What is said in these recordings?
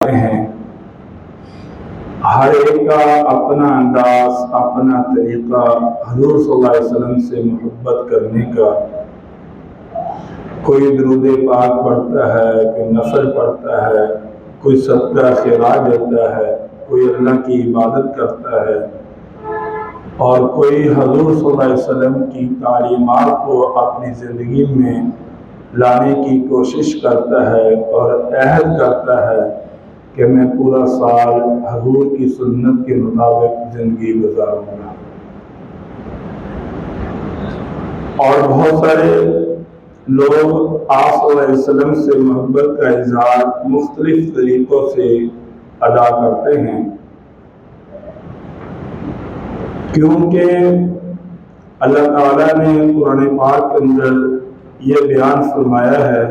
ہیں، ہر ایک کا اپنا انداز، اپنا طریقہ حضور صلی اللہ علیہ وسلم سے محبت کرنے کا۔ کوئی درود پاک پڑھتا ہے، کوئی نفل پڑھتا ہے، کوئی صدقہ خیرات دیتا ہے، کوئی اللہ کی عبادت کرتا ہے، اور کوئی حضور صلی اللہ علیہ وسلم کی تعلیمات کو اپنی زندگی میں لانے کی کوشش کرتا ہے اور عہد کرتا ہے کہ میں پورا سال حضور کی سنت کے مطابق زندگی گزاروں گا۔ اور بہت سارے لوگ آپ صلی اللہ علیہ وسلم سے محبت کا اظہار مختلف طریقوں سے ادا کرتے ہیں، کیونکہ اللہ تعالیٰ نے قرآن پاک کے اندر یہ بیان فرمایا ہے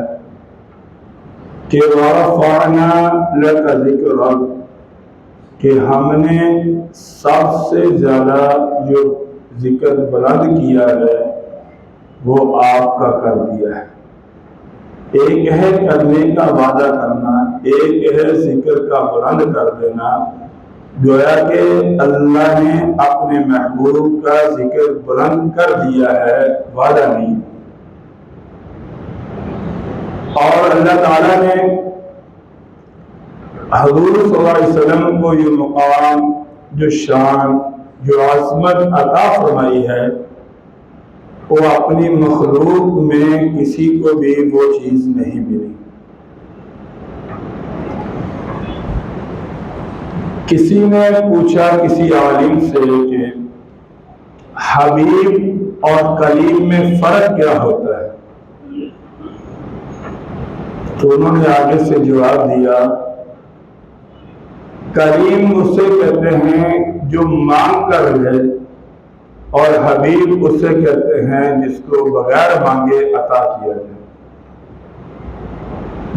کہ وَرَفَعْنَا لَكَ ذِكْرَكَ، کہ ہم نے سب سے زیادہ جو ذکر بلند کیا ہے وہ آپ کا کر دیا ہے۔ ایک ہے کرنے کا وعدہ کرنا، ایک ہے ذکر کا بلند کر دینا۔ گویا کہ اللہ نے اپنے محبوب کا ذکر بلند کر دیا ہے، وعدہ نہیں۔ اور اللہ تعالیٰ نے حضور صلی اللہ علیہ وسلم کو یہ مقام، جو شان، جو عظمت عطا فرمائی ہے، وہ اپنی مخلوق میں کسی کو بھی وہ چیز نہیں ملی۔ کسی نے پوچھا کسی عالم سے کہ حبیب اور کلیم میں فرق کیا ہوتا ہے، تو انہوں نے آگے سے جواب دیا، کریم اسے کہتے ہیں جو مانگ کر لے، اور حبیب اسے کہتے ہیں جس کو بغیر مانگے عطا کیا جائے۔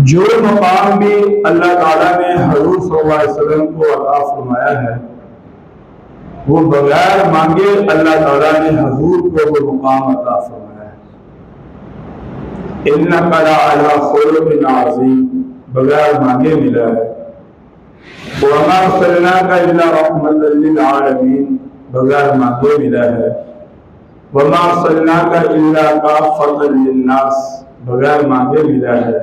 جو مقام بھی اللہ تعالیٰ نے حضور صلی اللہ علیہ وسلم کو عطا فرمایا ہے، وہ بغیر مانگے اللہ تعالیٰ نے حضور کو وہ مقام عطا فرمایا ہے۔ إِنَّكَ لَعَلَىٰ خُلُقٍ عَظِيمٍ، بغیر مانگے ملا ہے۔ وَمَا أَرْسَلْنَاكَ إِلَّا رَحْمَةً لِّلْعَالَمِينَ، بغیر مانگے ملا ہے۔ وَمَا أَرْسَلْنَاكَ إِلَّا كَافَّةً لِّلنَّاسِ، بغیر مانگے ملا ہے۔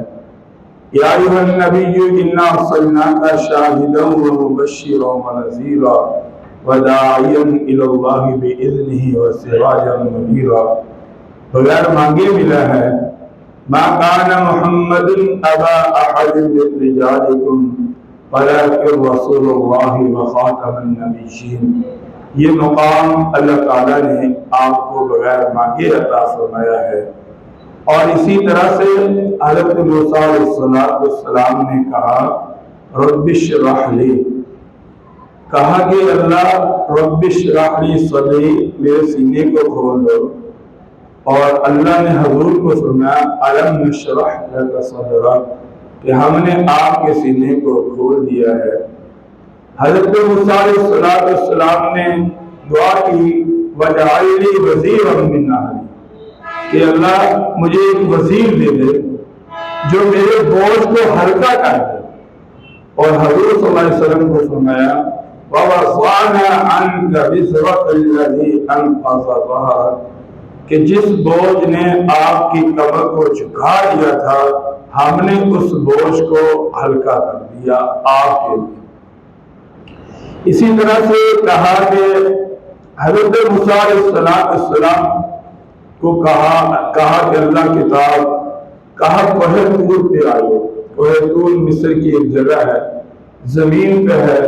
یا ایھا النبی انا ارسلناک شاہدا ومبشرا ونذیرا وداعیا الی اللہ باذنہ وسراجا منیرا، بغیر مانگے ملا ہے۔ ما کان محمد ابا احد من رجالکم ولکن رسول اللہ وخاتم النبیین، یہ مقام اللہ تعالیٰ نے آپ کو بغیر مانگے عطا فرمایا ہے۔ اور اسی طرح سے حضرت موسیٰ علیہ السلام نے کہا رب اشرح لی، کہا کہ اللہ رب اشرح لی صدری، میرے سینے کو کھول دو۔ اور اللہ نے حضور کو فرمایا الم نشرح لک صدرک، کہ ہم نے آپ کے سینے کو کھول دیا ہے۔ حضرت موسیٰ علیہ السلام نے دعا کی وجعل لی وزیرا من اہلی، کہ اللہ مجھے ایک وزیر دے دے جو میرے بوجھ کو ہلکا کر دے۔ اور حضور صلی اللہ علیہ وسلم کو فرمایا وَوَضَعْنَا عَنْكَ وِزْرَكَ الَّذِي أَنقَضَ ظَهْرَكَ، کہ جس بوجھ نے آپ کی کمر کو جھکا دیا تھا، ہم نے اس بوجھ کو ہلکا کر دیا آپ کے لیے۔ اسی طرح سے کہا کہ حضرت موسیٰ علیہ السلام کو کہا کہ اللہ کتاب، کہا کوہ طور پہ آئے۔ کوہ طور مصر کی ایک جگہ ہے، زمین پہ ہے۔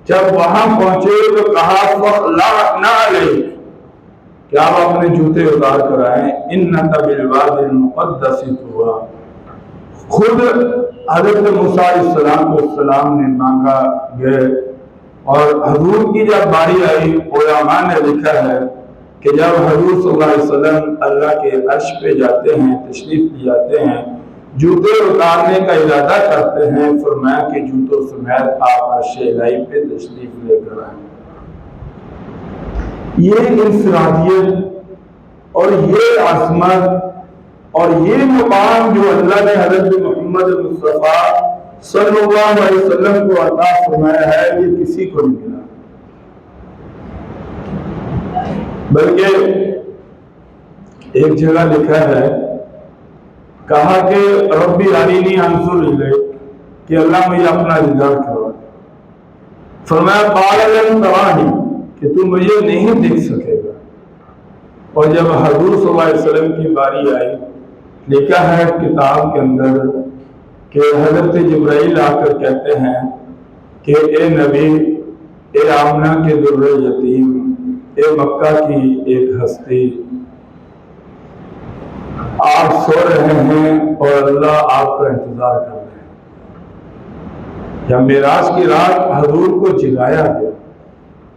جب وہاں پہنچے تو کہا فَاخْلَعْنَا عَلَيْكَ، کہ آپ اپنے جوتے اتار کر آئیں، إِنَّكَ بِالْوَادِ الْمُقَدَّسِ طُوًى۔ خود حضرت موسیٰ علیہ السلام نے مانگا گئے، اور حضور کی جب باری آئی، علماء نے لکھا ہے کہ جب حضور صلی اللہ علیہ وسلم اللہ کے عرش پہ جاتے ہیں، تشریف لے جاتے ہیں، جوتے اتارنے کا ارادہ کرتے ہیں، فرمایا کہ جوتوں سمیت آپ عرش الہی پہ تشریف لے کر آئیں۔ یہ انفرادیت اور یہ عظمت اور یہ مقام جو اللہ نے حضرت محمد مصطفیٰ صلی اللہ علیہ وسلم کو عطا فرمایا ہے یہ کسی کو نہیں ملا، بلکہ ایک جگہ لکھا ہے، کہا کہ ربی ارینی انظر الیک، کہ اللہ مجھے اپنا دیدار کروا۔ فرمایا قال لن ترانی، کہ تم مجھے نہیں دیکھ سکے گا۔ اور جب حضور صلی اللہ علیہ وسلم کی باری آئی، لکھا ہے کتاب کے اندر کہ حضرت جبرائیل آ کر کہتے ہیں کہ اے نبی، اے آمنہ کے در یتیم، اے مکہ کی ایک ہستی، آپ سو رہے ہیں اور اللہ آپ کا انتظار کر رہے ہیں۔ جب معراج کی رات حضور کو جگایا گیا،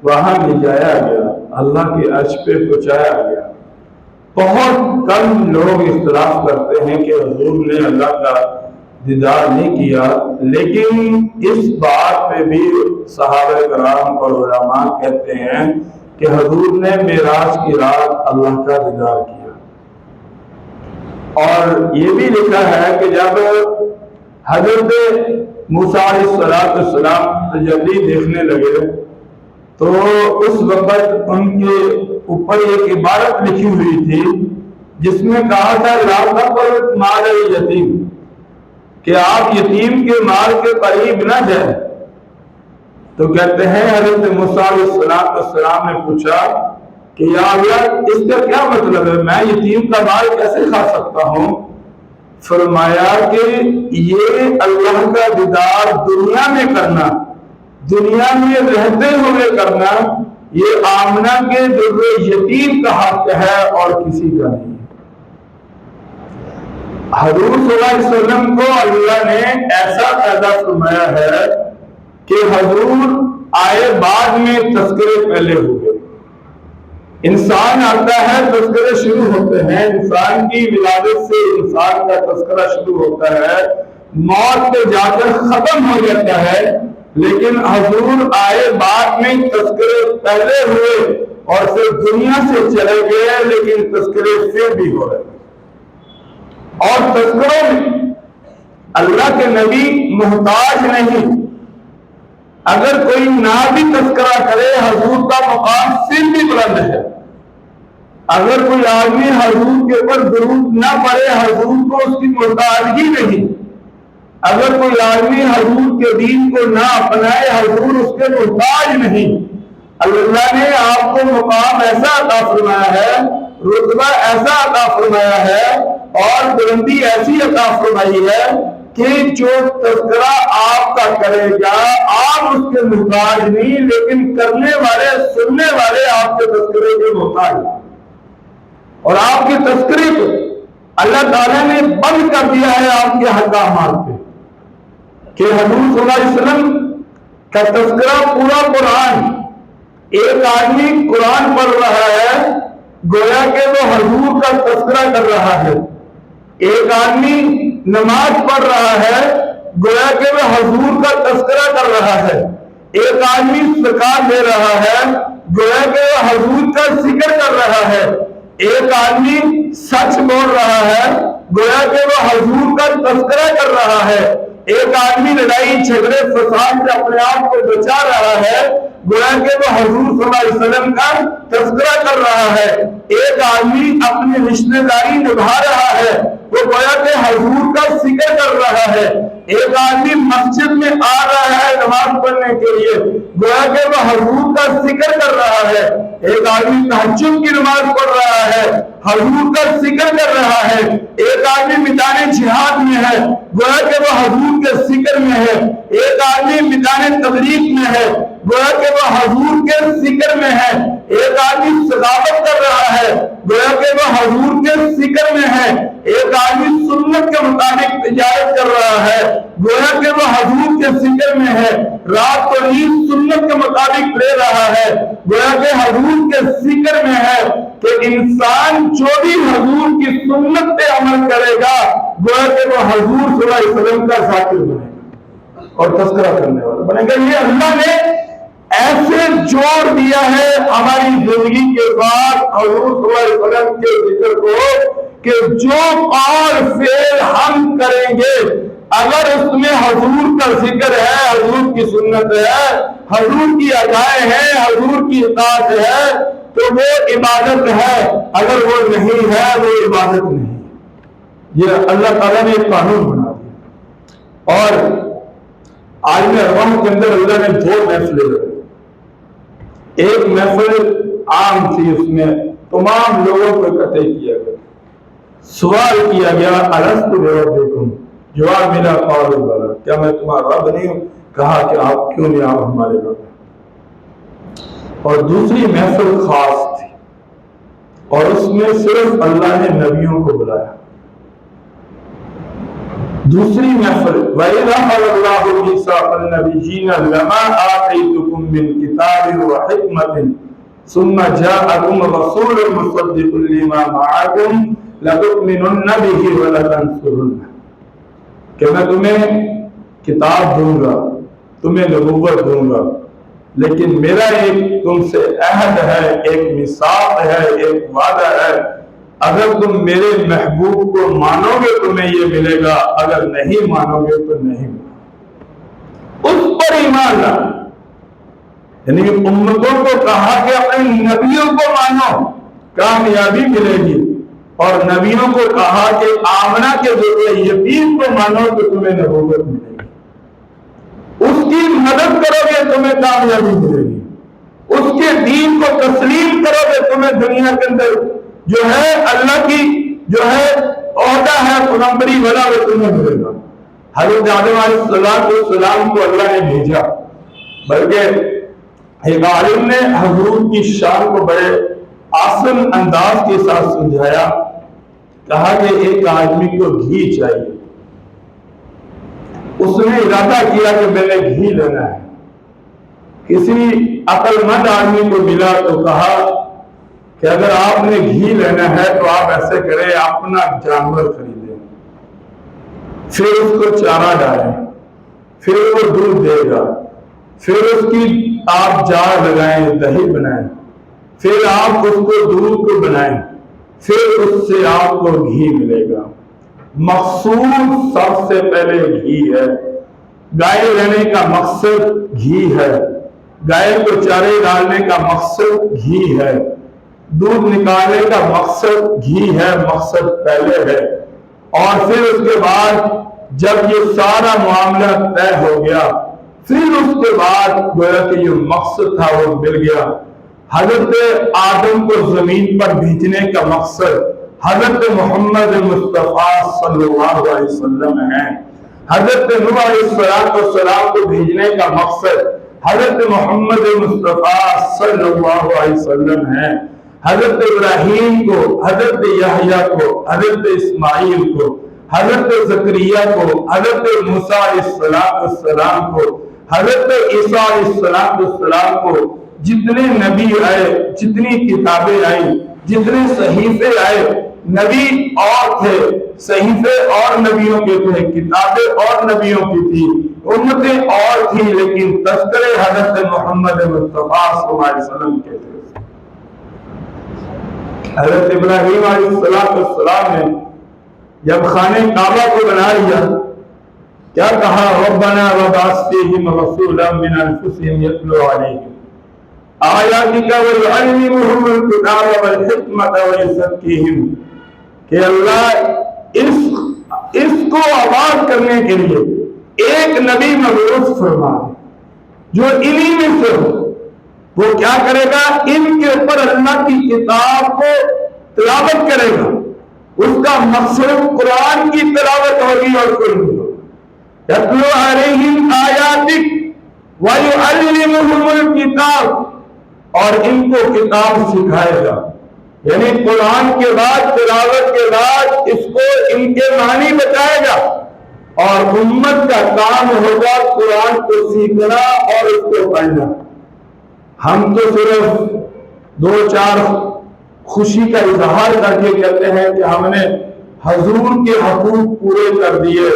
وہاں لے جایا گیا، اللہ کے عرش پہ پہنچایا گیا، بہت کم لوگ اختلاف کرتے ہیں کہ حضور نے اللہ کا دیدار نہیں کیا، لیکن اس بات پہ بھی صحابہ کرام اور علماء کہتے ہیں کہ حضور نے معراج کی رات اللہ کا دیدار کیا۔ اور یہ بھی لکھا ہے کہ جب حضرت موسیٰ علیہ السلام تجلی دیکھنے لگے تو اس وقت ان کے اوپر ایک عبارت لکھی ہوئی تھی جس میں کہا تھا لا تقربوا مال الیتیم، کہ آپ یتیم کے مال کے قریب نہ جائیں۔ تو کہتے ہیں حضرت موسیٰ علیہ السلام نے پوچھا کہ یا اللہ اس کا کیا مطلب ہے، میں یتیم کا مال کیسے کھا سکتا ہوں؟ فرمایا کہ یہ اللہ کا دیدار دنیا میں کرنا، دنیا میں رہتے ہوئے کرنا، یہ آمنہ کے در یتیم کا حق ہے اور کسی کا نہیں۔ حضور صلی اللہ علیہ وسلم کو اللہ نے ایسا پیدا فرمایا ہے کہ حضور آئے بعد میں تذکرے پہلے ہوئے۔ انسان آتا ہے تذکرے شروع ہوتے ہیں، انسان کی ولادت سے انسان کا تذکرہ شروع ہوتا ہے، موت پہ جا کر ختم ہو جاتا ہے، لیکن حضور آئے بعد میں تذکرے پہلے ہوئے اور پھر دنیا سے چلے گئے، لیکن تذکرے پھر بھی ہو رہے۔ اور تذکروں میں اللہ کے نبی محتاج نہیں، اگر کوئی نہ بھی تذکرہ کرے حضور کا مقام پھر بھی بلند ہے۔ اگر کوئی آدمی حضور کے اوپر درود نہ پڑھے حضور کو اس کی محتاجگی نہیں، اگر کوئی آدمی حضور کے دین کو نہ اپنائے حضور اس کے محتاج نہیں۔ اللہ نے آپ کو مقام ایسا عطا فرمایا ہے، رتبہ ایسا عطا فرمایا ہے اور بلندی ایسی عطا فرمائی ہے کہ جو تذکرہ آپ کا کرے گا آپ اس کے محتاج نہیں، لیکن کرنے والے سننے والے آپ کے تذکرے کے محتاج ہیں۔ اور آپ کے تذکرے کو اللہ تعالیٰ نے بند کر دیا ہے آپ کے احکامات پہ، کہ حضور صلی اللہ علیہ وسلم کا تذکرہ پورا قرآن، ایک آدمی قرآن پڑھ رہا ہے گویا کہ وہ حضور کا تذکرہ کر رہا ہے، ایک آدمی نماز پڑھ رہا ہے گویا کہ وہ حضور کا تذکرہ کر رہا ہے، ایک آدمی زکات دے رہا ہے گویا کہ وہ حضور کا ذکر کر رہا ہے، ایک آدمی سچ بول رہا ہے گویا کہ وہ حضور کا تذکرہ کر رہا ہے، ایک آدمی لڑائی جھگڑے فساد سے اپنے آپ کو بچا رہا ہے گویا کہ وہ حضور صلی اللہ علیہ وسلم کا تذکرہ کر رہا ہے، ایک آدمی اپنی رشتہ داری نبھا رہا ہے وہ گویا کہ حضور کا ذکر کر رہا ہے، ایک آدمی مسجد میں آ رہا ہے نماز پڑھنے کے لیے گویا کہ وہ حضور کا ذکر کر رہا ہے، ایک آدمی تہجد کی نماز پڑھ رہا ہے حضور کا ذکر کر رہا ہے، ایک آدمی میدان جہاد میں ہے گویا کہ وہ حضور کے ذکر میں ہے، ایک آدمی میدان تبلیغ میں ہے گویا کہ وہ حضور کے ذکر میں ہے، ایک آدمی سخاوت کر رہا ہے گویا کہ وہ حضور کے ذکر میں ہے، ایک آدمی سنت کے مطابق تجارت کر رہا ہے گویا کہ وہ حضور کے ذکر میں ہے، رات کو نیند سنت کے مطابق لے رہا ہے گویا کہ حضور کے ذکر میں ہے، کہ انسان جو بھی حضور کی سنت پہ عمل کرے گا گویا کہ وہ حضور صلی اللہ علیہ وسلم کا ذاکر بنے گا اور تذکرہ کرنے والا بنے گا۔ یہ اللہ نے ایسے جوڑ دیا ہے ہماری زندگی کے بعد حضور صلی اللہ علیہ وسلم کے ذکر کو کہ جو قول فعل ہم کریں گے اگر اس میں حضور کا ذکر ہے، حضور کی سنت ہے، حضور کی ادائیں ہیں، حضور کی اطاعت ہے تو وہ عبادت ہے، اگر وہ نہیں ہے وہ عبادت نہیں۔ یہ اللہ تعالیٰ نے ایک قانون بنا دیا۔ اور عالم ارواح کے اندر اللہ نے 2 محفلیں لگائی۔ ایک محفل عام تھی، اس میں تمام لوگوں کو اکٹھے کیا گیا، سوال کیا گیا الست بربکم، جواب ملا قالوا بلی، کیا میں تمہارا رب نہیں ہوں؟ کہا کہ آپ کیوں نہیں، آپ ہمارے رب ہیں۔ اور دوسری محفل خاص تھی اور اس میں صرف اللہ نے نبیوں کو بلایا۔ دوسری محفل وَإِذَا أَخَذَ اللَّهُ مِيثَاقَ النَّبِيِّينَ لَمَا آتَيْتُكُم مِّن كِتَابٍ وَحِكْمَةٍ ثُمَّ جَاءَكُمْ رَسُولٌ مُصَدِّقٌ لِّمَا مَعَكُمْ لَتُؤْمِنُنَّ بِهِ وَلَتَنصُرُنَّهُ، کہ میں تمہیں کتاب دوں گا، تمہیں نبوت دوں گا، لیکن میرا ایک تم سے عہد ہے، ایک میثاق ہے، ایک وعدہ ہے، اگر تم میرے محبوب کو مانو گے تمہیں یہ ملے گا، اگر نہیں مانو گے تو نہیں ملے گا۔ اس پر ایمان لانا، یعنی امتوں کو کہا کہ اپنے نبیوں کو مانو، کامیابی ملے گی، اور نبیوں کو کہا کہ آمنہ کے ذریعے یقین کو مانو تو تمہیں نبوت ملے گی، اس کی مدد کرو گے تمہیں کامیابی ملے گی، اس کے دین کو تسلیم کرو گے تمہیں دنیا کے اندر جو ہے اللہ کی جو ہے عہدہ ہے پیغمبری والا وہ تمہیں ملے گا۔ حضرت آدم علیہ السلام کو اللہ نے بھیجا، بلکہ ایک عالم نے حضور کی شان کو بڑے آسان انداز کے ساتھ سمجھایا، کہا کہ ایک آدمی کو گھی چاہیے، اس نے ارادہ کیا کہ میں نے گھی لینا ہے، کسی عقل مند آدمی کو ملا تو کہا کہ اگر آپ نے گھی لینا ہے تو آپ ایسے کریں، اپنا جانور خریدیں، پھر اس کو چارہ ڈالیں، پھر وہ دودھ دے گا، پھر اس کی آپ جار لگائیں، دہی بنائیں، پھر آپ اس کو دودھ کو بنائیں، پھر اس سے آپ کو گھی ملے گا۔ مقصود سب سے پہلے گھی ہے، گائے لینے کا مقصد گھی ہے، گائے کو چارے ڈالنے کا مقصد گھی ہے، دودھ نکالنے کا مقصد گھی ہے، مقصد پہلے ہے، اور پھر اس کے بعد جب یہ سارا معاملہ طے ہو گیا پھر اس کے بعد گویا کہ یہ مقصد تھا وہ مل گیا۔ حضرت آدم کو زمین پر بھیجنے کا مقصد حضرت محمد مصطفیٰ صلی اللہ علیہ وسلم ہے، حضرت نوح علیہ السلام کو بھیجنے کا مقصد حضرت محمد مصطفیٰ صلی اللہ علیہ وسلم ہے، حضرت ابراہیم کو، حضرت یحییٰ کو، حضرت اسماعیل کو، حضرت زکریا کو، حضرت موسیٰ علیہ السلام کو، حضرت عیسیٰ علیہ السلام کو، جتنے نبی آئے، جتنی کتابیں آئیں، جتنے صحیفے آئے، نبی اور تھے، صحیفے اور نبیوں کے تھے، کتابیں اور نبیوں کی تھی، امتیں اور تھی، لیکن تذکرے حضرت محمد مصطفیٰ صلی اللہ علیہ وسلم کے تھے۔ حضرت ابراہیم علیہ السلام نے جب خانہ کعبہ کو بنا لیا کیا کہا؟ ربنا وابعث فیہم رسولا من انفسہم یتلو علیہم آیاتک ویعلمہم الکتاب والحکمۃ ویزکیہم، کہ اللہ اس کو آباد کرنے کے لیے ایک نبی مبعوث فرما دے جو انہی میں سے ہو، وہ کیا کرے گا؟ ان کے اوپر اللہ کی کتاب کو تلاوت کرے گا، اس کا مقصد قرآن کی تلاوت ہوگی اور کوئی نہیں ہوگا۔ یتلو علیہم آیاتک ویعلمہم الکتاب، اور ان کو کتاب سکھائے گا، یعنی قرآن کے بعد تلاوت کے بعد اس کو ان کے معنی بتائے گا، اور امت کا کام ہوگا قرآن کو سیکھنا اور اس کو پڑھنا۔ ہم تو صرف 2-4 خوشی کا اظہار کر کے کہتے ہیں کہ ہم نے حضور کے حقوق پورے کر دیے،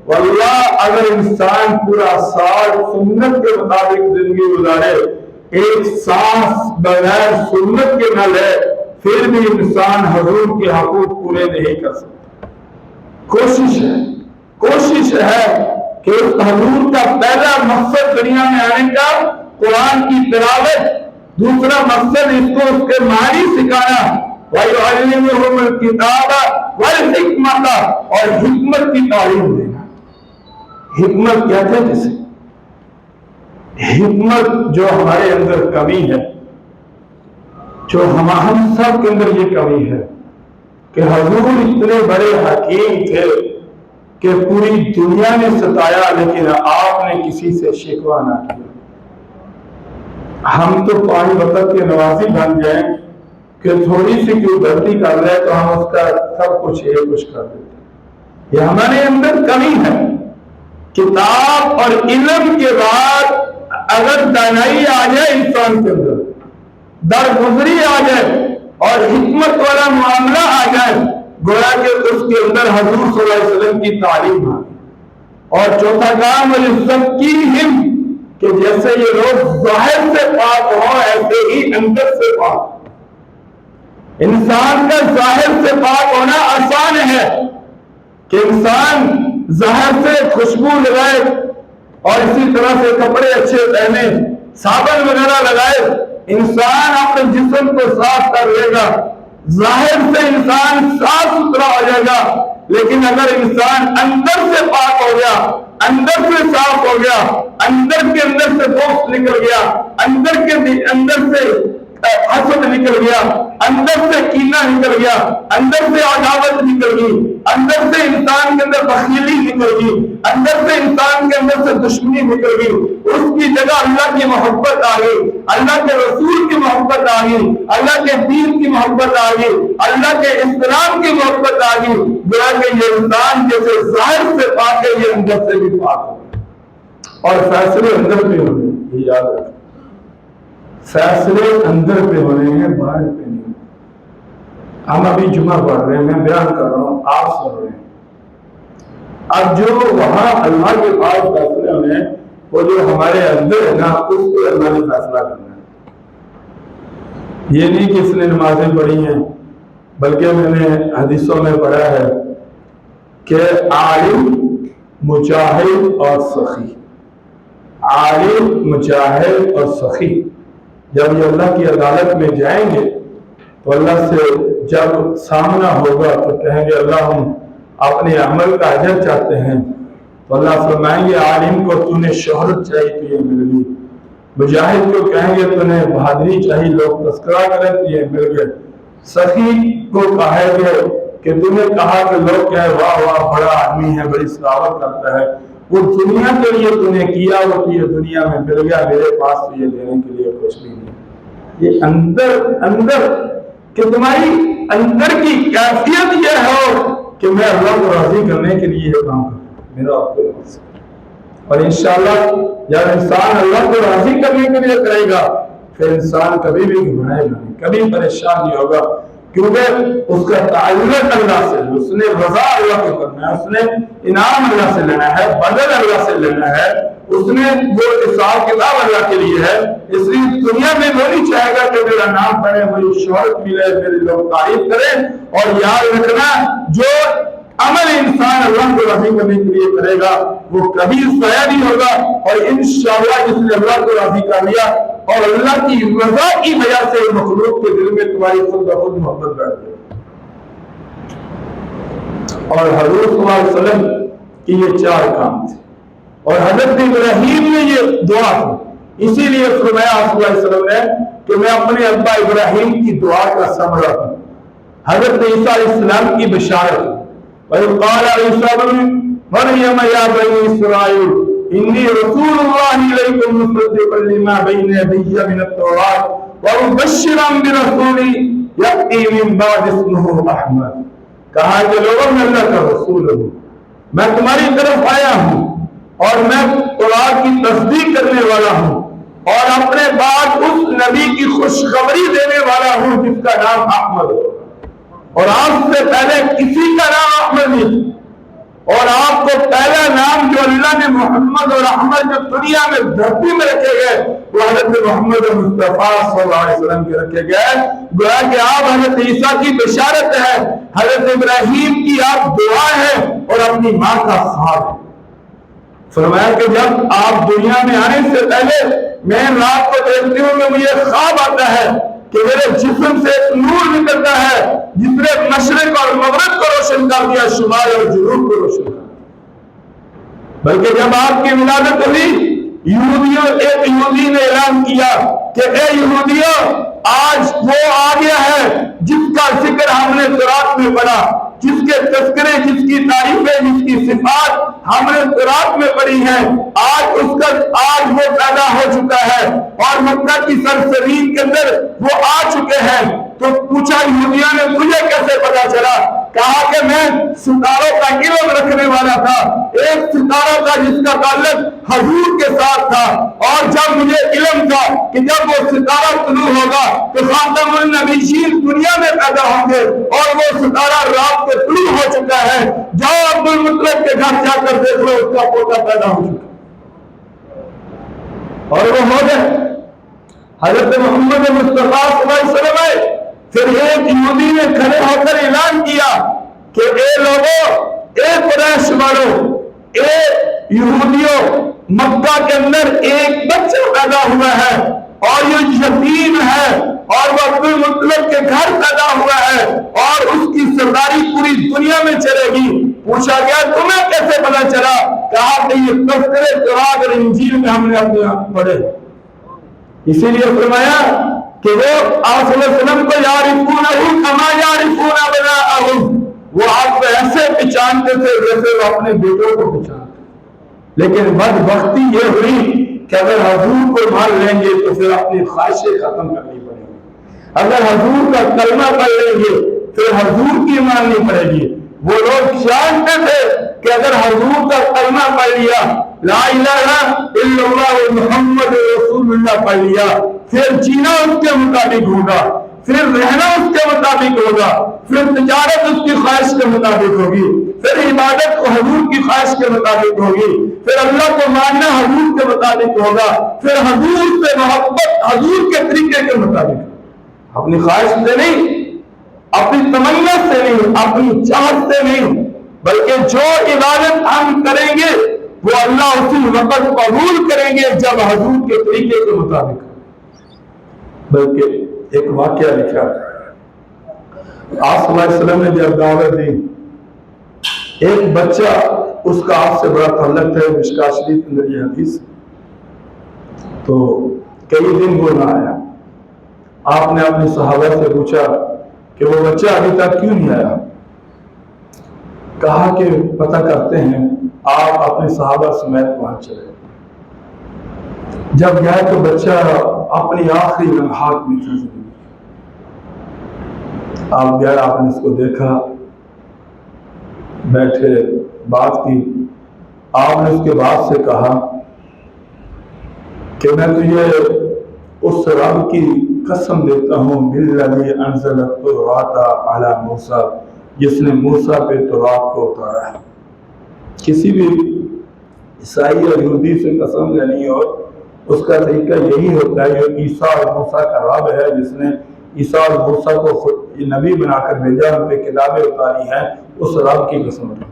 واللہ اگر انسان پورا سال سنت کے مطابق زندگی گزارے، ایک سانس بغیر سنت کے نہ لے، پھر بھی انسان حضور کے حقوق پورے نہیں کر سکتا۔ کوشش ہے، کوشش ہے کہ اس حضور کا پہلا مقصد دنیا میں آنے کا قرآن کی تلاوت، دوسرا مقصد اس کو اس کے معنی سکھانا، وَيُعَلِّمُهُمُ الْكِتَابَ وَالْحِكْمَةَ، اور حکمت کی تعلیم دینا۔ حکمت کہتے ہیں جسے، حکمت جو ہمارے اندر کمی ہے، جو ہم سب کے اندر یہ کمی ہے کہ حضور اتنے بڑے حکیم تھے کہ پوری دنیا نے ستایا لیکن آپ نے کسی سے شکوہ نہ کیا۔ ہم تو پانی وقت کے نوازی بن جائیں کہ تھوڑی سی کوئی غلطی کر لے تو ہم اس کا سب کچھ کر دیتے ہیں۔ یہ ہمارے اندر کمی ہے۔ کتاب اور علم کے بعد اگر دانائی آ جائے انسان کے اندر، درگزری آ جائے اور حکمت والا معاملہ آ جائے، گویا کہ اس کے اندر حضور صلی اللہ علیہ وسلم کی تعلیم آ گئی۔ اور چوتھا کام وَلِزَكِّيهِمْ، کہ جیسے یہ لوگ ظاہر سے پاک ہوں ایسے ہی اندر سے پاک۔ انسان کا ظاہر سے پاک ہونا آسان ہے کہ انسان ظاہر سے خوشبو لگائے اور اسی طرح سے کپڑے اچھے پہنے، صابن وغیرہ لگائے، انسان اپنے جسم کو صاف کر لے گا، ظاہر سے انسان صاف ستھرا ہو جائے گا، لیکن اگر انسان اندر سے پاک ہو گیا، اندر سے صاف ہو گیا، اندر کے اندر سے بغض نکل گیا، اندر سے حسد نکل گیا، اندر سے کینہ نکل گیا، اندر سے عداوت نکل گئی، اندر سے انسان کے اندر بخیلی نکل گئی، اندر سے انسان کے اندر سے دشمنی نکل گئی، اس کی جگہ اللہ کی محبت آ گئی، اللہ کے رسول کی محبت آ گئی، اللہ کے دین کی محبت آ گئی، اللہ کے اسلام کی محبت آ گئی، گویا کہ یہ انسان جیسے ظاہر سے پاک ہے یہ اندر سے بھی پاک ہو۔ اور فیصلے اندر پہ ہونے، یہ یاد رکھیں، فیصلے اندر پہ ہونے ہیں، باہر پہ نہیں۔ ہم ابھی جمعہ پڑھ رہے ہیں، میں بیان کر رہا ہوں، آپ سن رہے ہیں۔ اب جو وہاں اللہ کے پاس فیصلے ہونے ہیں وہ جو ہمارے اندر ہے نا، اس کو اللہ نے فیصلہ کرنا ہے۔ یہ نہیں کہ اس نے نمازیں پڑھی ہیں، بلکہ میں نے حدیثوں میں پڑھا ہے کہ عالم، مجاہد اور سخی، عالم، مجاہد اور سخی جب یہ اللہ کی عدالت میں جائیں گے تو اللہ سے جب سامنا ہوگا تو کہیں گے اللہ ہم اپنے عمل کا اجر چاہتے ہیں، تو اللہ فرمائیں گے عالم کو تو نے شہرت چاہیے تو یہ مل گئی، مجاہد کو کہیں گے تو نے بہادری چاہیے لوگ تذکرہ کریں تو یہ مل گئے، سخی کو کہیں گے کہ تم نے کہا کہ لوگ کہے واہ واہ بڑا آدمی ہے، بڑی سخاوت کرتا ہے، وہ دنیا کے لیے تو نے کیا وہ تو یہ دنیا میں مل گیا، میرے پاس تو یہ دینے کے لیے کچھ بھی نہیں۔ یہ اندر کہ تمہاری اندر کی کیفیت یہ ہو کہ میں اللہ کو راضی کرنے کے لیے یہ کام کروں، میرا آپ کو مقصد۔ اور انشاءاللہ جب انسان اللہ کو راضی کرنے کے لیے کرے گا پھر انسان کبھی بھی گھبرائے گا نہیں، کبھی پریشان نہیں ہوگا، کیونکہ اس کا تعلق اللہ سے، اس نے رضا اللہ کو کرنا ہے، اس نے انعام اللہ سے لینا ہے، بدل اللہ سے لینا ہے، اس نے وہ حساب کتاب اللہ کے لیے ہے، اس لیے دنیا میں وہ نہیں چاہے گا کہ میرا نام پڑے، مجھے شہرت ملے، میرے لوگ تعریف کریں۔ اور یاد رکھنا جو عمل انسان اللہ کو راضی کرنے کے لیے کرے گا وہ کبھی ضائع نہیں ہوگا، اور انشاءاللہ جس نے اللہ کو راضی کر لیا اور اللہ کی رضا کی وجہ سے مخلوق کے دل میں تمہاری خود بخود محبت بیٹھ جائے۔ اور حضور صلی اللہ علیہ وسلم کی یہ چار کام تھے، اور حضرت ابراہیم نے یہ دعا کی، اسی لیے فرمایا صلی اللہ علیہ وسلم نے کہ میں اپنے ابا ابراہیم کی دعا کا ثمرہ ہوں۔ حضرت عیسیٰ علیہ السلام کی بشارت، وَإِذْ قَالَ عِيسَىٰ ابْنُ مَرْيَمَ يَا بَنِي إِسْرَائِيلَ إِنِّي رَسُولُ اللَّهِ إِلَيْكُمْ مُصَدِّقًا لِمَا بَيْنَ يَدَيَّ مِنَ التَّوْرَاةِ وَمُبَشِّرًا بِرَسُولٍ يَأْتِي مِن بَعْدِي اسْمُهُ أَحْمَدُ۔ کہا کہ لوگوں میں اللہ کا رسول ہوں، میں تمہاری طرف آیا ہوں اور میں قرآن کی تصدیق کرنے والا ہوں اور اپنے بعد اس نبی کی خوشخبری دینے والا ہوں جس کا نام احمد ہو، اور آج سے پہلے کسی کا نام احمد نہیں، اور آپ کو پہلا نام جو اللہ نے محمد اور احمد جو دنیا میں دھرتی میں رکھے گئے وہ حضرت محمد مصطفیٰ صلی اللہ علیہ وسلم کے رکھے گئے. گویا کہ آپ حضرت عیسیٰ کی بشارت ہے, حضرت ابراہیم کی آپ دعا ہے اور اپنی ماں کا خواب ہے. فرمایا کہ جب آپ دنیا میں آنے سے پہلے میں رات کو دیکھتی ہوں کہ مجھے خواب آتا ہے کہ میرے جسم سے ایک نور نکلتا ہے جس نے مشرق اور مغرب کو روشن کر دیا, شمال اور جنوب کو روشن کر دیا. بلکہ جب آپ کی ولادت ہوئی ایک یہودی نے اعلان کیا کہ اے یہودیوں, آج وہ آ گیا ہے جس کا ذکر ہم نے تورات میں پڑھا, جس کے تذکرے, جس کی تعریفیں, جس کی صفات ہم نے تورات میں پڑھی ہیں, آج وہ پیدا ہو چکا ہے اور مکہ کی سرزمین کے اندر وہ آ چکے ہیں. تو پوچھا یہودیوں نے مجھے کیسے پتا چلا؟ کہا کہ میں ستاروں کا علم رکھنے والا تھا, ایک ستارہ تھا جس کا تعلق حضور کے ساتھ تھا, اور جب مجھے علم تھا کہ جب وہ ستارہ طلوع ہوگا تو خاتم النبیین دنیا میں پیدا ہوں گے, اور وہ ستارہ رات کو طلوع ہو چکا ہے. جاؤ عبد المطلب کے گھر جا کر دیکھ لو, اس کا پوتا پیدا ہو چکا اور وہ ہو گئے. حضرت محمد مصطفیٰ صلی اللہ علیہ وسلم آئے. پھر ایک یہودی نے کھڑے ہو کر اعلان کیا کہ اے لوگوں, اے قریش والوں, اے یہودیوں, مکہ کے اندر ایک بچہ پیدا ہوا ہے اور یہ یتیم ہے اور وہ عبد المطلب کے گھر پیدا ہوا ہے اور اس کی سرداری پوری دنیا میں چلے گی. پوچھا گیا تمہیں کیسے پتا چلا؟ کہا کہ یہ تذکرے تورات اور انجیل میں ہم نے اپنے آپ پڑھے. اسی لیے فرمایا کہ وہ آپ صلی اللہ علیہ وسلم کو یعرفونہ کما یعرفون ابناءہم, وہ آپ کو ایسے پہچانتے تھے جیسے وہ اپنے بیٹوں کو پہچانتے. لیکن بدبختی یہ ہوئی کہ اگر حضور کو مان لیں گے تو پھر اپنی خواہشیں ختم کرنی پڑیں گی, اگر حضور کا کلمہ پڑھ لیں گے پھر حضور کی ماننی پڑے گی. وہ لوگ جانتے تھے کہ اگر حضور کا کلمہ پڑھ لیا, لا الہ الا اللہ محمد رسول اللہ پڑھ لیا, پھر جینا اس کے مطابق ہوگا, پھر رہنا اس کے مطابق ہوگا, پھر تجارت اس کی خواہش کے مطابق ہوگی, پھر عبادت کو حضور کی خواہش کے مطابق ہوگی, پھر اللہ کو ماننا حضور کے مطابق ہوگا, پھر حضور سے محبت حضور کے طریقے کے مطابق. اپنی خواہش سے نہیں, اپنی تمنا سے نہیں, اپنی چاہت سے نہیں, بلکہ جو عبادت ہم کریں گے وہ اللہ اسی وقت قبول کریں گے جب حضور کے طریقے کے مطابق. بلکہ ایک واقعہ لکھا, آپ صلی اللہ علیہ وسلم نے جب دعوت دی, ایک بچہ, اس کا آپ سے بڑا تعلق ہے, مشکاہ شریف اندر یہ حدیث, تو کئی دن وہ نہ آیا. آپ نے اپنے صحابہ سے پوچھا کہ وہ بچہ ابھی تک کیوں نہیں آیا؟ کہا کہ پتہ کرتے ہیں. آپ اپنے صحابہ سمیت وہاں چلے. جب گیا تو بچہ اپنی آخری لمحات میں تھا. آپ گیا, آپ نے اس کو دیکھا, بیٹھے, بات کی. آپ نے اس کے بعد سے کہا کہ میں تجھے اس رب کی قسم دیتا ہوں بالذی انزل التوراۃ علی موسیٰ, جس نے موسیٰ پہ تورات کو اتارا ہے. کسی بھی عیسائی اور یہودی سے قسم لینی ہو, اس کا طریقہ یہی ہوتا ہے. جو عیسیٰ اور موسیٰ کا رب ہے, جس نے عیسیٰ اور موسیٰ کو خود نبی بنا کر بھیجا, ان پہ کتابیں اتاری ہیں, اس رب کی قسم ہے.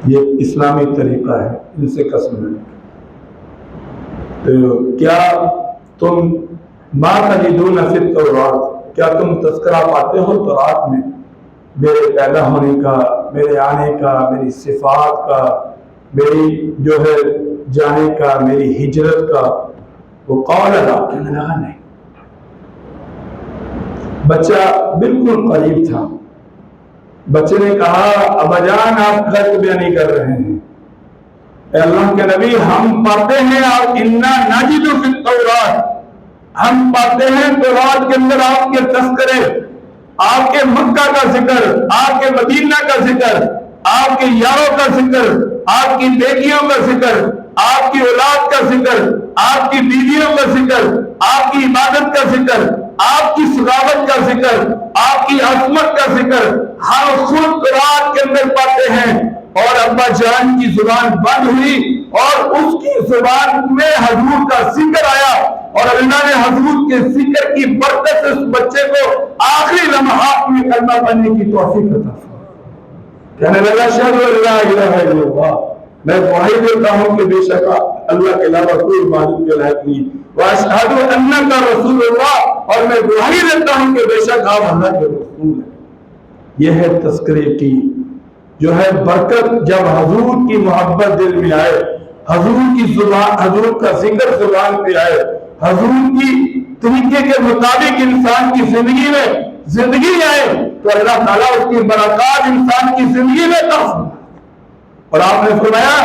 یہ اسلامی طریقہ ہے ان سے قسم لینے کا. تو کیا تم ما تجدون فی التوراۃ, کیا تم تذکرہ پاتے ہو تورات میں میرے پیدا ہونے کا, میرے آنے کا, میری صفات کا, میری جو ہے جانے کا, میری ہجرت کا؟ وہ قول لا, کہنے لگا نہیں. بچہ بالکل قریب تھا. بچے نے کہا ابا جان آپ غلط بیانی کر رہے ہیں, اے اللہ کے نبی ہم پاتے ہیں آپ انا نجد فی التوراۃ, ہم پاتے ہیں تورات کے اندر آپ کے تذکرے, آپ کے مکہ کا ذکر, آپ کے مدینہ کا ذکر, آپ کے یاروں کا ذکر, آپ کی بیٹیوں کا ذکر, آپ کی اولاد کا ذکر, آپ کی بیویوں کا ذکر, آپ کی عبادت کا ذکر, آپ کی سخاوت کا ذکر, آپ کی عظمت کا ذکر ہم خود قرآن کے اندر پاتے ہیں. اور ابا جان کی زبان بند ہوئی اور اس کی زبان میں حضور کا ذکر آیا اور اللہ نے حضور کے ذکر کی برکت سے اس بچے کو آخری لمحات میں کلمہ پڑھنے کی توفیق عطا فرمائی۔ کہنے لگا اشہد ان لا الہ الا اللہ، میں گواہی دیتا ہوں کہ بے شک اللہ کے علاوہ کوئی معبود کے لائق نہیں، واشہد انک رسول اللہ، اور میں گواہی دیتا ہوں کہ بے شک آپ اللہ کے رسول ہیں۔ یہ ہے تذکرے کی جو ہے برکت، جب حضور کی محبت دل میں آئے، حضور کی زبان، حضور کا ذکر زبان پہ آئے، حضور کی طریقے کے مطابق انسان کی زندگی میں زندگی آئے تو اللہ تعالیٰ اس کی برکات انسان کی زندگی میں تفصیل۔ اور آپ نے فرمایا،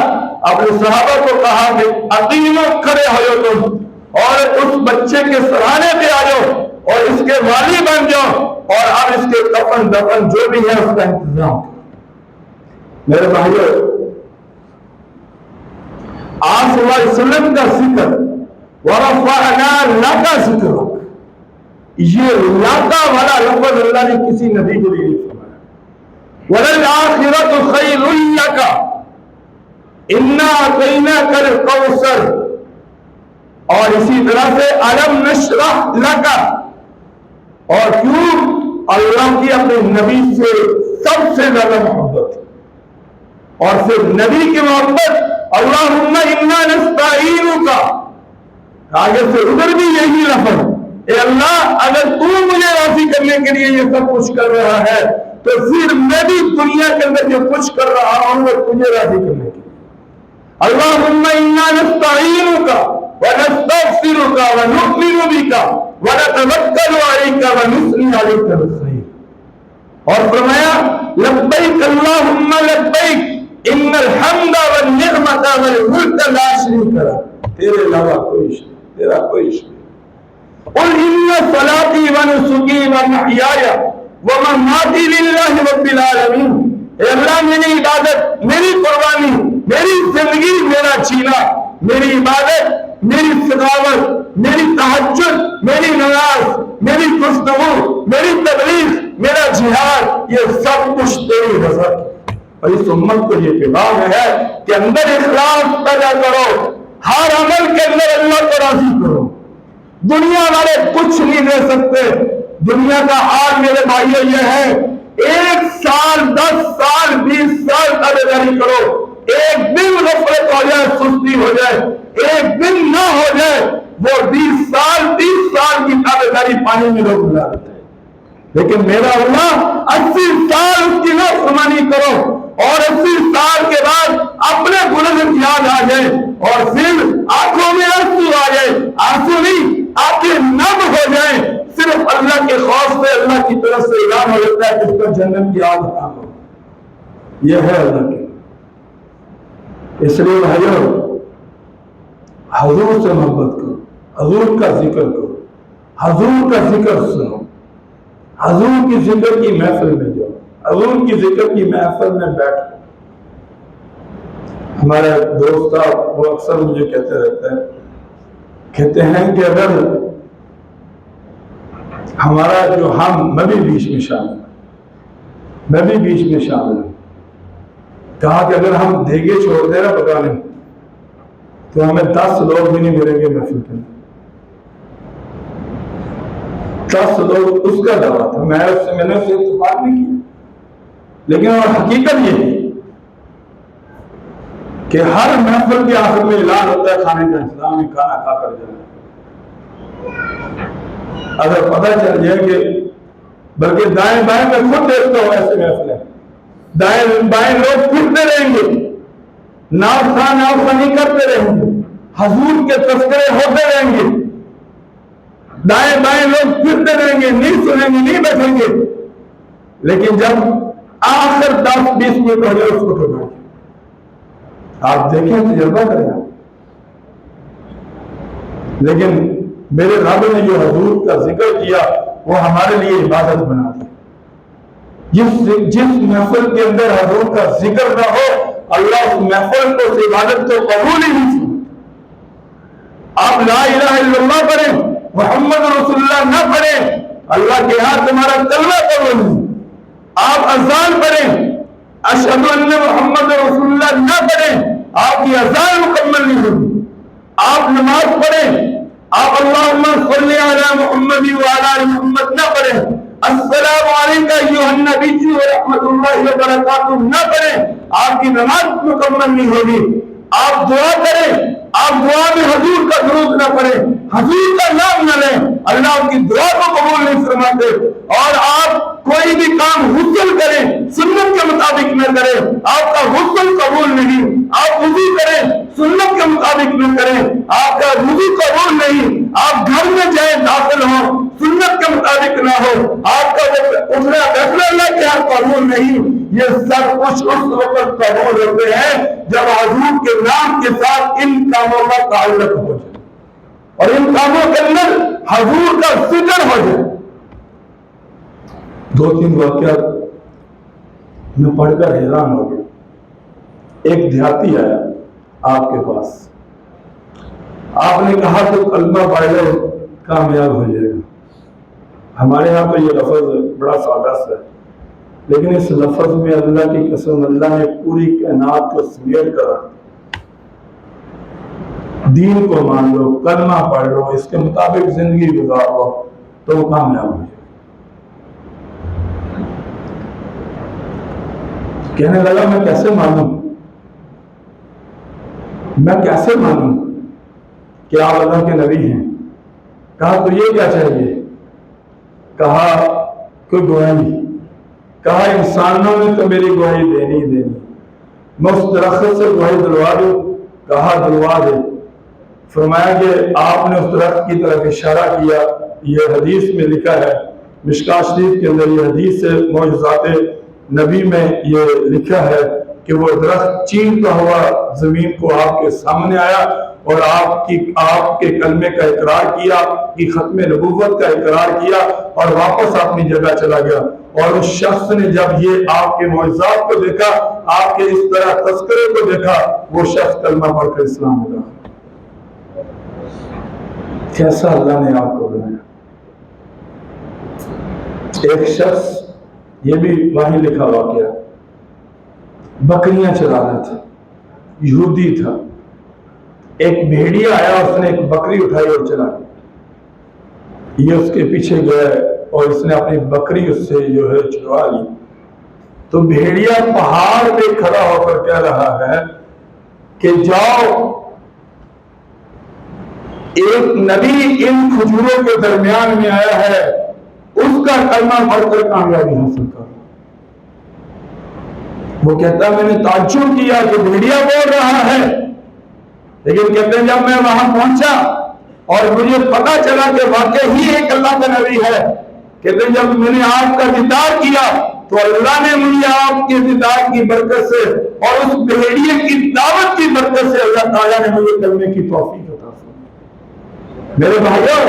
اپنے صحابہ کو کہا کہ عقیمت کھڑے ہو جاؤ تم اور اس بچے کے سرانے پہ آ جاؤ اور اس کے والی بن جاؤ اور اب اس کے کفن دفن جو بھی ہے اس کا انتظام کرو۔ میرے بھائیو، آپ صلی اللہ علیہ وسلم کا ذکر وَرَفَعْنَا لَكَ ذِكْرَكَ، یہ لاکا والا لفظ اللہ نے کسی نبی کو نہیں فرمایا۔ وَلَلْآخِرَةُ خَيْرٌ لَكَ إِنَّا أَعْطَيْنَاكَ الْكَوْثَرَ، اور اسی طرح سے أَلَمْ نَشْرَحْ لَكَ، اور کیوں اللہ کی اپنے نبی سے سب سے زیادہ محبت ہے، اور پھر نبی کی محبت اللہم انا نستعینک، آگے سے ادھر بھی یہی لفظ، اے اللہ اگر تو مجھے راضی کرنے کے لیے یہ سب کچھ کر رہا ہے تو پھر میں بھی دنیا کے اندر جو کچھ کر رہا ہوں وہ تجھے راضی کرنے کے لیے۔ اللہم انا نستعینک ونستغفرک ونؤمن بک ونتوکل علیک ونثنی علیک بالخیر، اور فرمایا لبیک اللہم لبیک ان الحمد والنعمت والملک لا شریک لک، تیرے علاوہ کوئی شریک، تیرا کوئی شریک۔ قل ان صلاتی ونسکی ومحیای ومماتی للہ رب العالمین، اے اللہ میری عبادت، میری قربانی، میری زندگی، میرا جینا، میری عبادت، میری سخاوت، میری تہجد، میری نماز، میری گفتگو، میری تبلیغ، میرا جہاد، یہ سب کچھ تیری رضا کی۔ اور اس امت کو یہ پیغام ہے کہ اندر اخلاص پیدا کرو، ہر عمل کے اندر اللہ کو راضی کرو۔ دنیا والے کچھ نہیں دے سکتے۔ دنیا کا حال میرے بھائیوں یہ ہے، 1 سال 10 سال 20 سال تابعداری کرو، ایک دن غفلت ہو جائے، سستی ہو جائے، ایک دن نہ ہو جائے، وہ 20 سال 30 سال کی تابعداری پانی میں لوگ گزار دیتے ہیں۔ لیکن میرا اللہ 80 سال اس کی نافرمانی کرو اور 80 سال کے بعد اپنے گناہ یاد آ جائے اور پھر آنکھوں میں آنسو آ جائے، آنسو نہیں آنکھیں نم ہو جائیں، صرف اللہ کے خوف سے اللہ کی طرف سے اعلان ہو جاتا ہے کہ اس کا جنت کی آگ حرام ہو۔ یہ ہے اللہ کے، اس لیے بھائیو حضور سے محبت کرو، حضور کا ذکر کرو، حضور کا ذکر سنو، حضور کی ذکر کی محفل میں جاؤ، حضور کی ذکر کی محفل میں بیٹھو۔ ہمارے دوست صاحب وہ اکثر مجھے کہتے رہتے ہیں، کہتے ہیں کہ اگر ہمارا جو میں بھی بیچ میں شامل ہوں، میں بھی بیچ میں شامل ہوں، کہا کہ اگر ہم دیگے چھوڑ دیں نا پکانے تو ہمیں 10 لوگ بھی نہیں ملیں گے محفل کے، 10 لوگ۔ اس کا دعویٰ تھا، میں نے اسے اتفاق نہیں کیا، لیکن اور حقیقت یہ ہے کہ ہر محفل کے آخر میں اعلان ہوتا ہے کھانے کا انتظام ہے، کھانا کھا کر جائیں۔ اگر پتہ چل جائے کہ بلکہ دائیں بائیں میں خود دیکھتا ہوں ایسے محفل ہے، دائیں بائیں لوگ پھرتے رہیں گے، ناف نہیں کرتے رہیں گے، حضور کے تذکرے ہوتے رہیں گے، دائیں بائیں لوگ پھرتے رہیں گے، نہیں سنیں گے، نہیں بیٹھیں گے، لیکن جب آخر 10-20 منٹ ہو جائے اس کو ٹھکائیں۔ آپ دیکھیں، تجربہ کریں۔ لیکن میرے رب نے جو حضور کا ذکر کیا وہ ہمارے لیے عبادت بنا دی۔ جس محفل کے اندر حضور کا ذکر نہ ہو، اللہ اس محفل کو، اس عبادت کو قبول ہی نہیں کرتا۔ آپ لا الہ الا اللہ پڑھیں، محمد رسول اللہ نہ پڑھیں، اللہ کے ہاں تمہارا کلمہ قبول نہیں۔ آپ اذان پڑھیں، اشہد ان محمد رسول اللہ نہ پڑھیں آپ کی اذان مکمل نہیں ہوگی. آپ نماز پڑھیں آپ اللہم صلی علی محمد وعلی آل محمد نہ پڑھیں, السلام علیکم ایھا النبی ورحمۃ اللہ وبرکاتہ نہ پڑھیں, آپ کی نماز مکمل نہیں ہوگی. آپ دعا کریں, آپ دعا میں حضور کا درود نہ پڑھیں, حضور کا نام نہ لیں, اللہ کی دعا کو قبول نہیں فرماتے. اور آپ کوئی بھی کام غسل کریں سنت کے مطابق نہ کریں, آپ کا غسل قبول نہیں. آپ وضو کریں سنت کے مطابق نہ کریں, آپ کا وضو قبول نہیں. آپ گھر میں جائیں داخل ہوں سنت کے مطابق نہ ہو, آپ کا اٹھنا بیٹھنا اللہ کے ہاتھ قبول نہیں. یہ سب کچھ اس وقت قبول ہوتے ہیں جب حضور کے نام کے ساتھ ان کاموں کا تعلق ہو جائے اور ان کاموں کے اندر حضور کا ذکر ہو جائے. 2-3 واقعات میں پڑھ کر حیران ہو گیا. ایک دیہاتی آیا آپ کے پاس, آپ نے کہا تو کلمہ پڑھ لو کامیاب ہو جائے گا. ہمارے یہاں تو یہ لفظ بڑا سادہ سا ہے, لیکن اس لفظ میں اللہ کی قسم اللہ نے پوری کائنات کو سمیٹ کر رکھا. دین کو مان لو, کلمہ پڑھ لو, اس کے مطابق زندگی گزار لو تو وہ کامیاب ہو جائے. کہنے لگا میں کیسے مانوں, میں کیسے مانوں کہ آپ اللہ کے نبی ہیں. کہا تو یہ کیا چاہیے, کہا کوئی گواہی. کہا انسانوں نے تو میری گواہی دینی ہی دینی, میں اس درخت سے گواہی دلوا دوں. کہا دلوا دے. فرمایا کہ آپ نے اس درخت کی طرف اشارہ کیا. یہ حدیث میں لکھا ہے, مشکاہ شریف کے اندر یہ حدیث ہے, معجزات نبی میں یہ لکھا ہے کہ وہ درخت چیرتا ہوا زمین کو آپ کے سامنے آیا اور آپ کے کلمے کا اقرار کیا, آپ کی ختم نبوت کا اقرار کیا اور واپس اپنی جگہ چلا گیا. اور اس شخص نے جب یہ آپ کے معجزات کو دیکھا, آپ کے اس طرح تذکرے کو دیکھا, وہ شخص کلمہ پڑھ کر اسلام میں داخل. کیسا اللہ نے آپ کو بنایا. ایک شخص, یہ بھی وہیں لکھا واقعہ, بکریاں چلا رہا تھا, یہودی تھا. ایک بھیڑیا آیا, اس نے ایک بکری اٹھائی اور چلا گیا. یہ اس کے پیچھے گیا اور اس نے اپنی بکری اس سے جو ہے چھڑوا لی. تو بھیڑیا پہاڑ پہ کھڑا ہو کر کہہ رہا ہے کہ جاؤ, ایک نبی ان کھجوروں کے درمیان میں آیا ہے, اس کا کلمہ پڑھ کر کامیابی حاصل کرو. وہ کہتا میں نے تعجب کیا کہ بھیڑیا بول رہا ہے, لیکن کہتے ہیں جب میں وہاں پہنچا اور مجھے پتا چلا کہ واقعی ہی ایک اللہ کا نبی ہے, کہتے ہیں جب میں نے آپ کا دیدار کیا تو اللہ نے مجھے آپ کے دیدار کی برکت سے اور اس بھیڑیے کی دعوت کی برکت سے اللہ تعالیٰ نے مجھے کلمے کی توفیق عطا فرمائی. میرے بھائیو,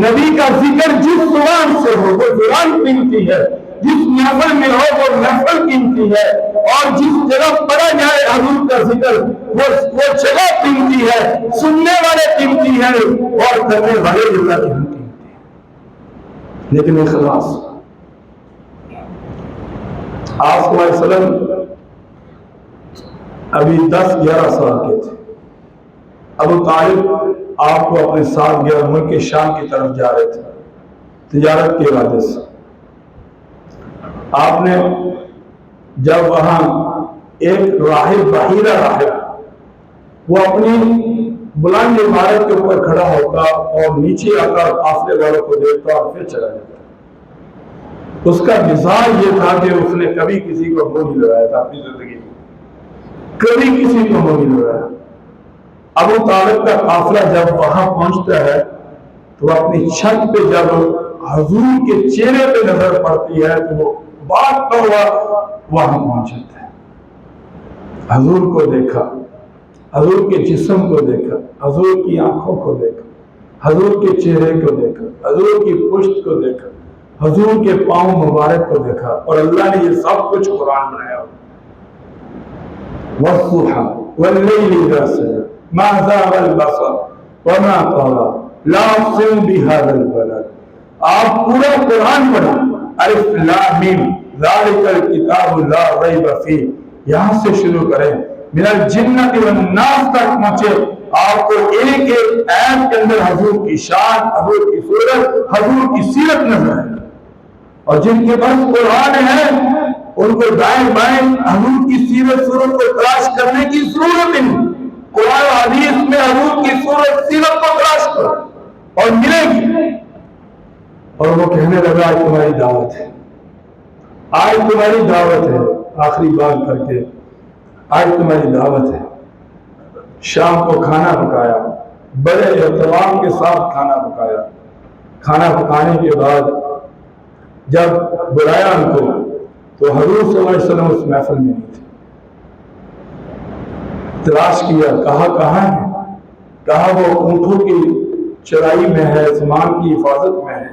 نبی کا ذکر جس زبان سے ہو وہ زبان قیمتی ہے, جس محفل میں ہو وہ محفل قیمتی ہے, اور جس جگہ پڑھا جائے حضور کا ذکر وہ جگہ قیمتی ہے, سننے والے قیمتی ہیں اور کرنے والے جگہ قیمتی ہیں. لیکن اخلاص. آپ صلی اللہ علیہ وسلم ابھی 10-11 سال کے تھے. ابو طالب آپ کو اپنے ساتھ گیا, ملک شام کی طرف جا رہے تھے تجارت کے ارادے سے. آپ نے جب وہاں ایک راہب, بحیرہ راہب, وہ اپنی بلند عمارت کے اوپر کھڑا ہوتا اور نیچے آ کر قافلے والوں کو دیکھتا اور پھر چلا جاتا. اس کا مزاج یہ تھا کہ اس نے کبھی کسی کو منہ نہیں لگایا تھا اپنی زندگی میں, کبھی کسی کو منہ نہیں لگایا. ابو طالب کا قافلہ جب وہاں پہنچتا ہے تو وہ اپنی چھت پہ جب حضور کے چہرے پہ نظر پڑتی ہے تو وہ بات ہوا وہاں پہنچ جاتا ہے. حضور کو دیکھا, حضور کے جسم کو دیکھا, حضور کی آنکھوں کو دیکھا, حضور کے چہرے کو دیکھا, حضور کی پشت کو دیکھا, حضور کے پاؤں مبارک کو دیکھا, اور اللہ نے یہ سب کچھ قرآن بنایا. والضحى والليل إذا سجى ما زاغ البصر وما طغى لا أقسم بهذا البلد. آپ پورا قرآن پڑھیں, الف لام میم ذالک الکتاب لا ریب فیہ، یہاں سے شروع کریں، من الجنۃ والناس تک پہنچے، آپ کو ایک ایک آیت کے اندر حضور کی شان، حضور کی صورت، حضور کی سیرت نظر آئے۔ اور جن کے پاس قرآن ہے ان کو دائیں بائیں حضور کی سیرت صورت کو تلاش کرنے کی ضرورت نہیں، قرآن و حدیث میں حضور کی صورت سیرت کو تلاش کرو اور ملے گی۔ اور وہ کہنے لگا آج تمہاری دعوت ہے، آج تمہاری دعوت ہے، آخری بات کر کے آج تمہاری دعوت ہے۔ شام کو کھانا پکایا، بڑے اہتمام کے ساتھ کھانا پکایا۔ کھانا پکانے کے بعد جب بلایا ان کو تو حضور صلی اللہ علیہ وسلم اس محفل میں نہیں تھے۔ تلاش کیا، کہا کہاں ہے؟ کہا وہ اونٹوں کی چرائی میں ہے، سامان کی حفاظت میں ہے۔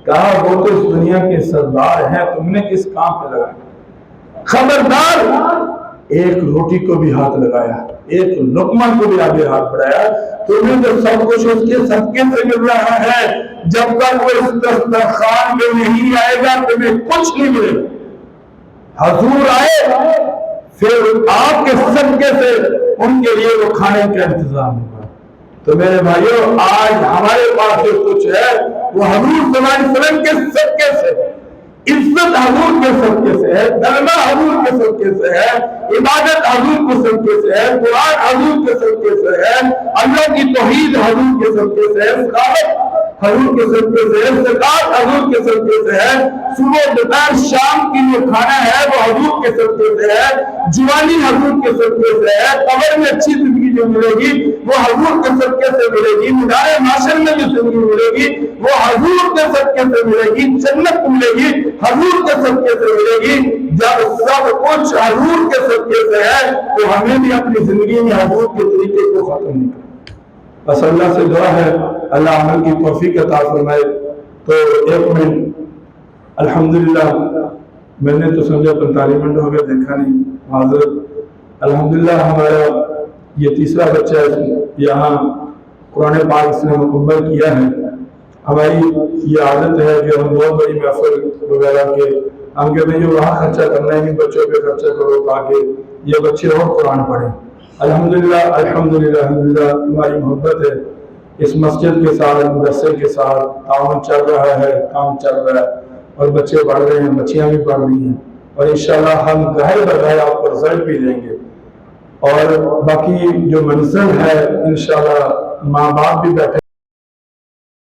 کہا وہ تو اس دنیا کے سردار ہیں، تم نے کس کام پہ لگایا؟ خبردار، ایک روٹی کو بھی ہاتھ لگایا، ایک لقمہ کو بھی آگے ہاتھ بڑھایا، تمہیں تو سب کچھ اس کے صدقے سے مل رہا ہے، جب تک وہ اس دسترخوان پہ نہیں آئے گا تمہیں کچھ نہیں ملے گا۔ حضور آئے پھر آپ کے صدقے سے ان کے لیے وہ کھانے کا انتظام ہوگا۔ تو میرے بھائیوں، آج ہمارے پاس جو کچھ ہے وہ حضور صلی اللہ علیہ وسلم کے صدقے سے، عزت حضور کے صدقے سے ہے، کلمہ حضور کے صدقے سے ہے، عبادت حضور کے صدقے سے ہے، قرآن حضور کے صدقے سے ہے، اللہ کی توحید حضور کے صدقے سے ہے، سخاوت حضور کے صدقے سے ہے، زکات حضور کے صدقے سے ہے، صبح دوپہر شام کی جو کھانا ہے وہ حضور کے صدقے سے ہے، جوانی حضور کے صدقے سے ہے، قبر میں اچھی زندگی جو ملے گی وہ حضور کے صدقے سے ملے گی، میدان محشر میں جو زندگی ملے گی وہ حضور کے صدقے سے ملے گی، جنت ملے گی حضور کے صدقے سے ملے گی۔ جب سب کچھ حضور کے صدقے سے ہے تو ہمیں بھی اپنی زندگی میں حضور کے طریقے کو ختم نہیں کرنا۔ بس اللہ سے دعا ہے اللہ عمل کی توفیق عطا فرمائے۔ تو ایک منٹ، الحمدللہ میں نے تو سمجھا 45 منٹ ہو گئے، دیکھا نہیں معذرت۔ الحمدللہ ہمارا یہ تیسرا بچہ یہاں قرآن پاک اس نے مکمل کیا ہے۔ ہماری یہ عادت ہے کہ ہم بہت بڑی محفل وغیرہ کے ہم کہتے ہیں جو وہاں خرچہ کرنا ہے، بچوں پہ خرچہ کرو تاکہ یہ بچے اور قرآن پڑھیں۔ الحمدللہ الحمدللہ الحمدللہ تمہاری محبت ہے، اس مسجد کے ساتھ، مدرسے کے ساتھ تعاون چل رہا ہے، کام چل رہا ہے اور بچے پڑھ رہے ہیں، بچیاں بھی پڑھ رہی ہیں، اور انشاءاللہ ہم گاہے بگاہے آپ کو رزلٹ بھی دیں گے۔ اور باقی جو منزل ہے انشاءاللہ ماں باپ بھی بیٹھے